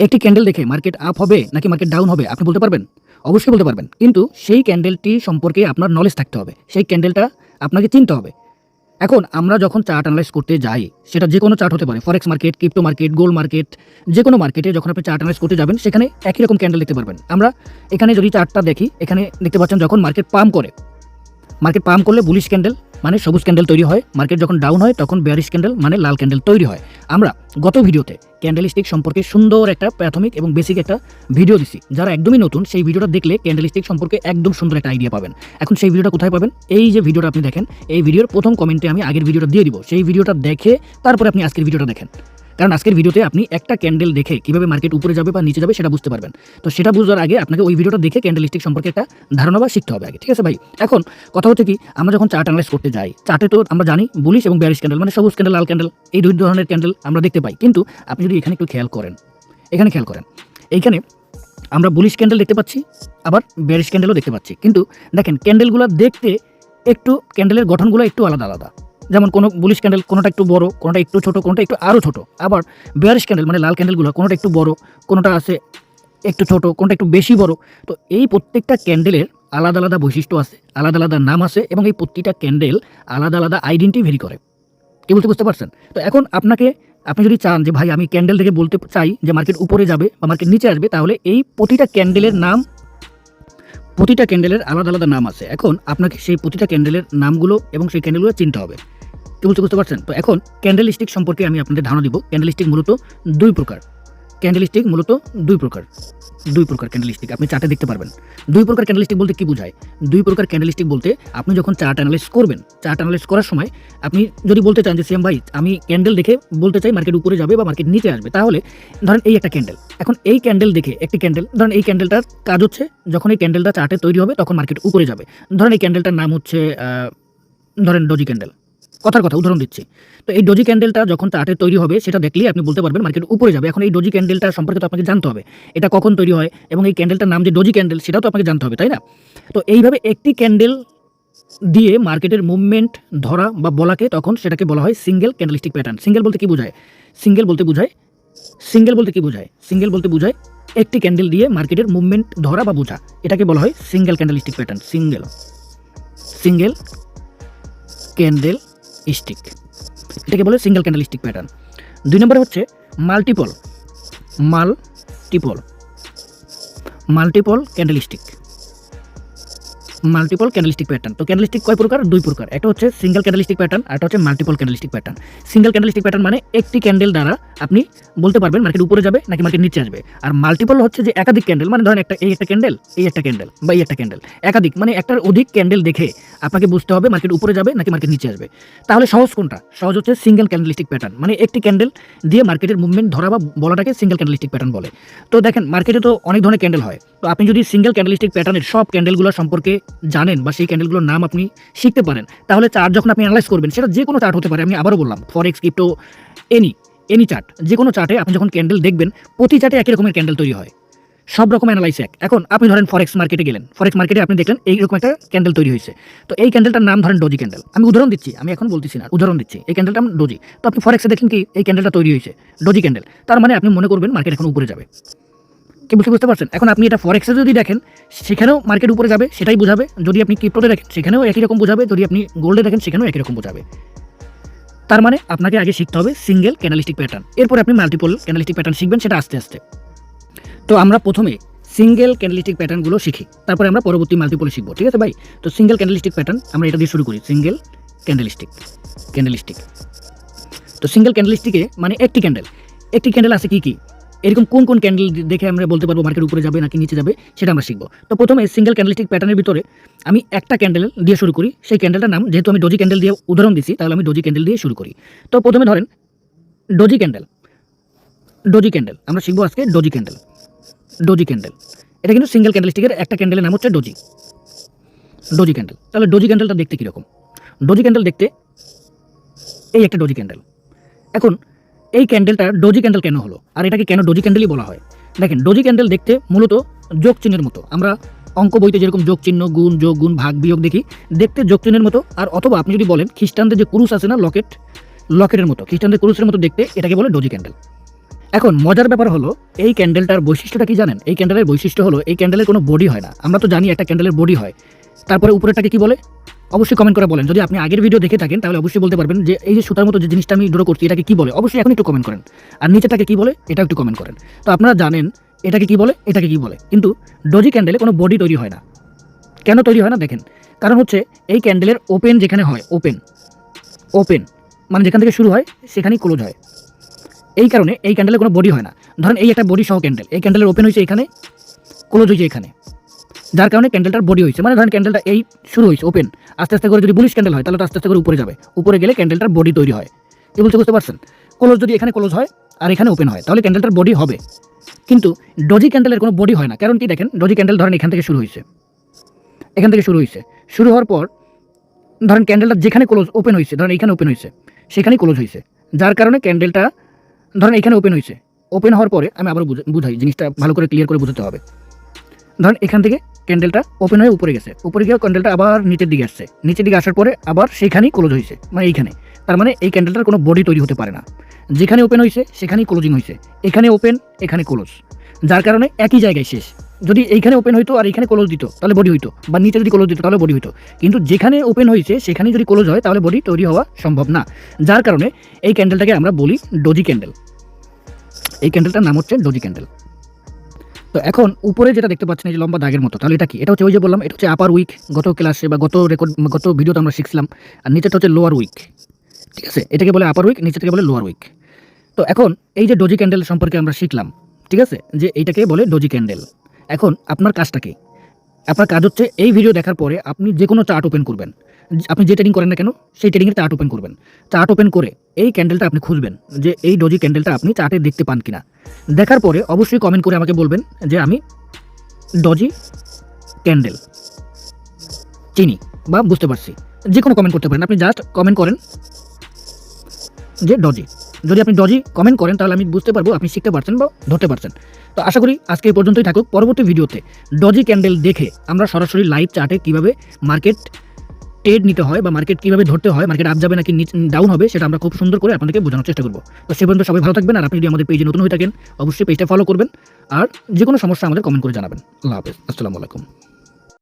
একটি ক্যান্ডেল দেখে market up হবে নাকি মার্কেট ডাউন হবে আপনি বলতে পারবেন? অবশ্যই বলতে পারবেন, কিন্তু সেই ক্যান্ডেলটি সম্পর্কে আপনার নলেজ থাকতে হবে, সেই ক্যান্ডেলটা আপনাকে চিনতে হবে। এখন আমরা যখন চার্ট অ্যানালাইজ করতে যাই, সেটা যে কোনো চার্ট হতে পারে, ফরেক্স market, crypto market, gold market, যে কোনো মার্কেটে যখন আপনি চার্ট অ্যানালাইজ করতে যাবেন সেখানে একই রকম ক্যান্ডেল দেখতে পারবেন। আমরা এখানে যদি চার্টটা দেখি, এখানে দেখতে পাচ্ছেন যখন মার্কেট পাম্প করে, মার্কেট পাম্প করলে বুলিশ ক্যান্ডেল মানে সবুজ ক্যান্ডেল তৈরি হয়, মার্কেট যখন ডাউন হয় তখন বেয়ারিশ ক্যান্ডেল মানে লাল ক্যান্ডেল তৈরি হয়। আমরা গত ভিডিওতে ক্যান্ডেলস্টিক সম্পর্কে সুন্দর একটা প্রাথমিক এবং বেসিক একটা ভিডিও দিছি, যারা একদমই নতুন সেই ভিডিওটা দেখলে ক্যান্ডেলস্টিক সম্পর্কে একদম সুন্দর একটা আইডিয়া পাবেন। এখন সেই ভিডিওটা কোথায় পাবেন? এই যে ভিডিওটা আপনি দেখেন, এই ভিডিওর প্রথম কমেন্টে আমি আগের ভিডিওটা দিয়ে দিব, সেই ভিডিওটা দেখে তারপরে আপনি আজকের ভিডিওটা দেখেন। কারণ আজকের ভিডিওতে আপনি একটা ক্যান্ডেল দেখে কীভাবে মার্কেট উপরে যাবে বা নিচে যাবে সেটা বুঝতে পারবেন। তো সেটা বুঝার আগে আপনাকে ওই ভিডিওটা দেখে ক্যান্ডেলস্টিক সম্পর্কে একটা ধারণা বা শিখতে হবে আগে, ঠিক আছে ভাই? এখন কথা হচ্ছে কি, আমরা যখন চার্ট অ্যানালাইজ করতে যাই, চার্টে তো আমরা জানি বুলিশ এবং বেয়ারিশ ক্যান্ডেল মানে সবুজ ক্যান্ডেল, লাল ক্যান্ডেল, এই দুই ধরনের ক্যান্ডেল আমরা দেখতে পাই। কিন্তু আপনি যদি এখানে একটু খেয়াল করেন, এইখানে আমরা বুলিশ ক্যান্ডেল দেখতে পাচ্ছি, আবার বেয়ারিশ ক্যান্ডেলও দেখতে পাচ্ছি। কিন্তু দেখেন ক্যান্ডেলগুলো দেখতে একটু, ক্যান্ডেলের গঠনগুলো একটু আলাদা আলাদা। যেমন কোনো বুলিশ ক্যান্ডেল কোনোটা একটু বড়, কোনোটা একটু ছোট, কোনোটা একটু আরও ছোট। আবার বেয়ারিশ ক্যান্ডেল মানে লাল ক্যান্ডেলগুলো কোনোটা একটু বড়, কোনোটা আছে একটু ছোট, কোনোটা একটু বেশি বড়। তো এই প্রত্যেকটা ক্যান্ডেলের আলাদা আলাদা বৈশিষ্ট্য আছে, আলাদা আলাদা নাম আছে, এবং এই প্রতিটা ক্যান্ডেল আলাদা আলাদা আইডেন্টি ভেরি করে। কি বলতে বুঝতে পারছেন? তো এখন আপনি যদি চান যে ভাই আমি ক্যান্ডেল থেকে বলতে চাই যে মার্কেট উপরে যাবে বা মার্কেট নিচে আসবে, তাহলে এই প্রতিটা ক্যান্ডেলের আলাদা আলাদা নাম আছে। এখন আপনাকে সেই প্রতিটা ক্যান্ডেলের নামগুলো এবং সেই ক্যান্ডেলগুলো চিনতে হবে। কি বলতে বুঝতে পারছেন? তো এখন ক্যান্ডেলস্টিক সম্পর্কে আমি আপনাদের ধারণা দিব। ক্যান্ডেলস্টিক মূলত দুই প্রকার ক্যান্ডেলস্টিক আপনি চার্টে দেখতে পারবেন। দুই প্রকার ক্যান্ডেলস্টিক বলতে কি বোঝায়? দুই প্রকার ক্যান্ডেলস্টিক বলতে আপনি যখন চার্ট অ্যানালাইজ করবেন, চার্ট অ্যানালাইজ করার সময় আপনি যদি বলতে চান যে সিএম ভাই আমি ক্যান্ডেল দেখে বলতে চাই মার্কেট উপরে যাবে বা মার্কেট নিচে আসবে, তাহলে ধরেন এই একটা ক্যান্ডেল, এখন এই ক্যান্ডেল দেখে একটি ক্যান্ডেল, ধরেন এই ক্যান্ডেলটার কাজ হচ্ছে যখন এই ক্যান্ডেলটা চার্টে তৈরি হবে তখন মার্কেট উপরে যাবে। ধরেন এই ক্যান্ডেলটার নাম হচ্ছে ধরেন ডোজি ক্যান্ডেল, কথা উদাহরণ দিচ্ছি। তো এই ডোজি ক্যান্ডেলটা যখন চার্টে তৈরি হবে সেটা দেখলেই আপনি বলতে পারবেন মার্কেট উপরে যাবে। এখন এই ডোজি ক্যান্ডেলটা সম্পর্কে তো আপনাকে জানতে হবে, এটা কখন তৈরি হয় এবং এই ক্যান্ডেলটার নাম যে ডোজি ক্যান্ডেল সেটাও তো আপনাকে জানতে হবে, তাই না? তো এইভাবে একটি ক্যান্ডেল দিয়ে মার্কেটের মুভমেন্ট ধরা বা বলাকে তখন সেটাকে বলা হয় সিঙ্গেল ক্যান্ডেলস্টিক প্যাটার্ন। সিঙ্গেল বলতে কি বোঝায়? সিঙ্গেল বলতে বোঝায় একটি ক্যান্ডেল দিয়ে মার্কেটের মুভমেন্ট ধরা বা বোঝা, এটাকে বলা হয় single candlestick pattern. Single candle stick, এটাকে বলে সিঙ্গেল ক্যান্ডেলস্টিক প্যাটার্ন। দুই নম্বরে হচ্ছে মাল্টিপল ক্যান্ডেলস্টিক প্যাটার্ন। তো ক্যান্ডেলস্টিক কয় প্রকার? দুই প্রকার। একটা হচ্ছে সিঙ্গেল ক্যান্ডেলস্টিক প্যাটার্ন, আর একটা হচ্ছে multiple candlestick pattern. Single candlestick pattern মানে একটি ক্যান্ডেল দ্বারা আপনি বলতে পারবেন মার্কেট উপরে যাবে নাকি মার্কেট নিচে আসবে। আর মাল্টিপল হচ্ছে যে একাধিক ক্যান্ডেল, মানে ধরেন এই একটা ক্যান্ডেল বা এই একটা ক্যান্ডেল, একাধিক মানে একটার অধিক ক্যান্ডেল দেখে আপনাকে বুঝতে হবে মার্কেট উপরে যাবে নাকি মার্কেট নিচে আসবে। তাহলে সহজ কোনটা? সহজ হচ্ছে সিঙ্গেল ক্যান্ডেলস্টিক প্যাটার্ন, মানে একটি ক্যান্ডেল দিয়ে মার্কেটের মুভমেন্ট ধরা বা বলাটাকে সিঙ্গেল ক্যান্ডেলস্টিক প্যাটার্ন বলে। তো দেখেন মার্কেটে তো অনেক ধরনের ক্যান্ডেল হয়, তো আপনি যদি সিঙ্গেল ক্যান্ডেলস্টিক প্যাটার্নের সব ক্যান্ডেলগুলো সম্পর্কে জানেন বা সেই ক্যান্ডেলগুলোর নাম আপনি শিখতে পারেন, তাহলে চার্ট যখন আপনি অ্যানালাইজ করবেন, সেটা যে কোনো চার্ট হতে পারে, আমি আবারও বললাম ফরেক্স, ক্রিপ্টো, এনি চার্ট, যে কোনো চার্টে আপনি যখন ক্যান্ডেল দেখবেন প্রতি চার্টে একই রকমের ক্যান্ডেল তৈরি হয়, সব রকম অ্যানালাইজ এক। এখন আপনি ধরেন ফরেক্স মার্কেটে গেলেন, ফরেক্স মার্কেটে আপনি দেখলেন এইরকম একটা ক্যান্ডেল তৈরি হয়েছে, তো এই ক্যান্ডেলটার নাম ধরেন ডোজি ক্যান্ডেল। আমি উদাহরণ দিচ্ছি, আমি এখন বলতেছি না, উদাহরণ দিচ্ছি। এই ক্যান্ডেলটা ডোজি, তো আপনি ফরেক্সে দেখেন কি এই ক্যান্ডেলটা তৈরি হয়েছে ডোজি ক্যান্ডেল, তার মানে আপনি মনে করবেন মার্কেট এখন উপরে যাবে। কি বুঝতে পারছেন? এখন আপনি এটা ফরেক্সে যদি দেখেন সেখানেও মার্কেট উপরে যাবে, সেটাই বোঝাবে। যদি আপনি ক্রিপ্টোতে দেখেন সেখানেও একই রকম বোঝাবে, যদি আপনি গোল্ডে দেখেন সেখানেও একই রকম বোঝাবে। তার মানে আপনাকে আগে শিখতে হবে সিঙ্গেল ক্যান্ডেলস্টিক প্যাটার্ন, এরপরে আপনি মাল্টিপল ক্যান্ডেলস্টিক প্যাটার্ন শিখবেন, সেটা আস্তে আস্তে। তো আমরা প্রথমে সিঙ্গেল ক্যান্ডেলস্টিক প্যাটার্নগুলো শিখি, তারপরে আমরা পরবর্তী মাল্টিপল শিখবো, ঠিক আছে ভাই? তো সিঙ্গেল ক্যান্ডেলস্টিক প্যাটার্ন আমরা এটা দিয়ে শুরু করি। Single candlestick. তো সিঙ্গেল ক্যান্ডেলস্টিকে মানে একটি ক্যান্ডেল আছে কি এরকম কোন ক্যান্ডেল দেখে আমরা বলতে পারবো মার্কেট উপরে যাবে নাকি নিচে যাবে, সেটা আমরা শিখবো। তো প্রথমে সিঙ্গেল ক্যান্ডেলস্টিক প্যাটার্নের ভিতরে আমি একটা ক্যান্ডেল দিয়ে শুরু করি, সেই ক্যান্ডেলটার নাম, যেহেতু আমি ডোজি ক্যান্ডেল দিয়ে উদাহরণ দিচ্ছি, তাহলে আমি ডোজি ক্যান্ডেল দিয়ে শুরু করি। তো প্রথমে ধরেন ডোজি ক্যান্ডেল আমরা শিখবো আজকে ডোজি ক্যান্ডেল। এটা কিন্তু সিঙ্গেল ক্যান্ডেলস্টিকের একটা ক্যান্ডেলের নাম হচ্ছে ডোজি ক্যান্ডেল। তাহলে ডোজি ক্যান্ডেলটা দেখতে কীরকম? ডোজি ক্যান্ডেল দেখতে এই একটা ডোজি ক্যান্ডেল। এখন এই ক্যান্ডেলটা ডোজি ক্যান্ডেল কেন হলো, আর এটাকে কেন ডোজি ক্যান্ডেলই বলা হয়? দেখেন ডোজি ক্যান্ডেল দেখতে মূলত যোগ চিহ্নের মতো, আমরা অঙ্ক বইতে যেরকম যোগ চিহ্ন, গুণ, যোগ, গুণ, ভাগ, বিয়োগ দেখি, দেখতে যোগ চিহ্নের মতো। আর অথবা আপনি যদি বলেন খ্রিস্টানদের যে কুরুশ আছে না, লকেটের মতো, খ্রিস্টানদের কুরুশের মতো দেখতে, এটাকে বলে ডোজি ক্যান্ডেল। এখন মজার ব্যাপার হলো এই ক্যান্ডেলটার বৈশিষ্ট্যটা কি জানেন? এই ক্যান্ডেলের বৈশিষ্ট্য হলো এই ক্যান্ডেলের কোনো বডি হয় না। আমরা তো জানি একটা ক্যান্ডেলের বডি হয়, তারপরে উপরেরটাকে কি বলে? অবশ্যই কমেন্ট করে বলেন। যদি আপনি আগের ভিডিও দেখে থাকেন তাহলে অবশ্যই বলতে পারবেন যে এই যে সুতার মতো যে জিনিসটা আমি ড্র করছি এটাকে কি বলে? অবশ্যই এখন একটু কমেন্ট করেন। আর নিচেরটাকে কি বলে এটাও একটু কমেন্ট করেন। তো আপনারা জানেন এটাকে কি বলে, এটাকে কি বলে। কিন্তু ডজি ক্যান্ডেলে কোনো বডি তৈরি হয় না। কেন তৈরি হয় না দেখেন, কারণ হচ্ছে এই ক্যান্ডেলের ওপেন যেখানে হয়, ওপেন মানে যেখান থেকে শুরু হয় সেখানেই ক্লোজ হয়। এই কারণে এই ক্যান্ডেলের কোনো বডি হয় না। ধরেন এই একটা বডি সহ ক্যান্ডেল, এই ক্যান্ডেলের ওপেন হয়েছে এখানে, ক্লোজ হয়েছে এখানে, যার কারণে ক্যান্ডেলটার বডি হয়েছে। মানে ধরেন ক্যান্ডেলটা এই শুরু হয়েছে ওপেন, আস্তে আস্তে করে যদি বুলিশ ক্যান্ডেল হয় তাহলে তো আস্তে আস্তে করে উপরে যাবে, উপরে গেলে ক্যান্ডেলটার বডি তৈরি হয়। কি বলতে বুঝতে পারছেন? ক্লোজ যদি এখানে ক্লোজ হয় আর এখানে ওপেন হয় তাহলে ক্যান্ডেলটার বডি হবে। কিন্তু ডজি ক্যান্ডেলের কোনো বডি হয় না। কারণ কি দেখেন, ডজি ক্যান্ডেল ধরেন এখান থেকে শুরু হয়েছে, এখান থেকে শুরু হয়েছে, শুরু হওয়ার পর ধরেন ক্যান্ডেলটা যেখানে ক্লোজ ওপেন হয়েছে, ধরেন এখানে ওপেন হয়েছে, সেখানেই ক্লোজ হয়েছে, যার কারণে ক্যান্ডেলটা ধরেন এখানে ওপেন হয়েছে। ওপেন হওয়ার পরে আমি আবার বুঝাই, জিনিসটা ভালো করে ক্লিয়ার করে বোঝাতে হবে। ধরেন এখান থেকে ক্যান্ডেলটা ওপেন হয়ে উপরে গেছে, উপরে গিয়ে ক্যান্ডেলটা আবার নিচের দিকে আসছে, নিচের দিকে আসার পরে আবার সেখানেই ক্লোজ হয়েছে, মানে এইখানে। তার মানে এই ক্যান্ডেলটার কোনো বডি তৈরি হতে পারে না। যেখানে ওপেন হয়েছে সেখানেই ক্লোজিং হয়েছে, এখানে ওপেন এখানে ক্লোজ, যার কারণে একই জায়গায় শেষ। যদি এইখানে ওপেন হইতো আর এইখানে ক্লোজ দিত তাহলে বডি হইতো, বা নিচে যদি ক্লোজ দিত তাহলে বডি হইতো। কিন্তু যেখানে ওপেন হয়েছে সেখানে যদি ক্লোজ হয় তাহলে বডি তৈরি হওয়া সম্ভব না। যার কারণে এই ক্যান্ডেলটাকে আমরা বলি ডজি ক্যান্ডেল। এই ক্যান্ডেলটার নাম হচ্ছে ডজি ক্যান্ডেল। তো এখন উপরে যেটা দেখতে পাচ্ছেন এই যে লম্বা দাগের মতো, তাহলে এটা কি? এটা হচ্ছে ওই যে বললাম, এটা হচ্ছে আপার উইক, গত ক্লাসে বা গত ভিডিওতে আমরা শিখছিলাম। আর নিচেটা হচ্ছে লোয়ার উইক, ঠিক আছে? এটাকে বলে আপার উইক, নিচে থেকে বলে লোয়ার উইক। তো এখন এই যে ডজি ক্যান্ডেল সম্পর্কে আমরা শিখলাম, ঠিক আছে, যে এইটাকে বলে ডজি ক্যান্ডেল। এখন আপনার কাজটা কি? আপনার কাজ হচ্ছে এই ভিডিও দেখার পরে আপনি যে কোনো চার্ট ওপেন করবেন, আপনি যে ট্রেডিং করেন না কেন সেই ট্রেডিংয়ের চার্ট ওপেন করবেন। চার্ট ওপেন করে এই ক্যান্ডেলটা আপনি খুঁজবেন যে এই ডজি ক্যান্ডেলটা আপনি চার্টে দেখতে পান কিনা। দেখার পরে অবশ্যই কমেন্ট করে আমাকে বলবেন যে আমি ডজি ক্যান্ডেল চিনি বা বুঝতে পারছি। যে কোনো কমেন্ট করতে পারেন, আপনি জাস্ট কমেন্ট করেন যে ডজি। যদি আপনি ডজি কমেন্ট করেন তাহলে আমি বুঝতে পারবো আপনি শিখতে পারছেন বা ধরতে পারছেন। তো আশা করি আজকে এই পর্যন্তই থাকুক। পরবর্তী ভিডিওতে ডজি ক্যান্ডেল দেখে আমরা সরাসরি লাইভ চার্টে কীভাবে মার্কেট ট্রেড নিতে হয় বা মার্কেট কীভাবে ধরতে হয়, মার্কেট আপ যাবে নাকি ডাউন হবে, সেটা আমরা খুব সুন্দর করে আপনাদেরকে বোঝানোর চেষ্টা করবো। তো সে পর্যন্ত সবাই ভালো থাকবেন। আর আপনি যদি আমাদের পেজে নতুন হয়ে থাকেন অবশ্যই পেজটা ফলো করবেন। আর যে কোনো সমস্যা আমাদের কমেন্ট করে জানাবেন। আল্লাহ হাফেজ, আসসালামু আলাইকুম।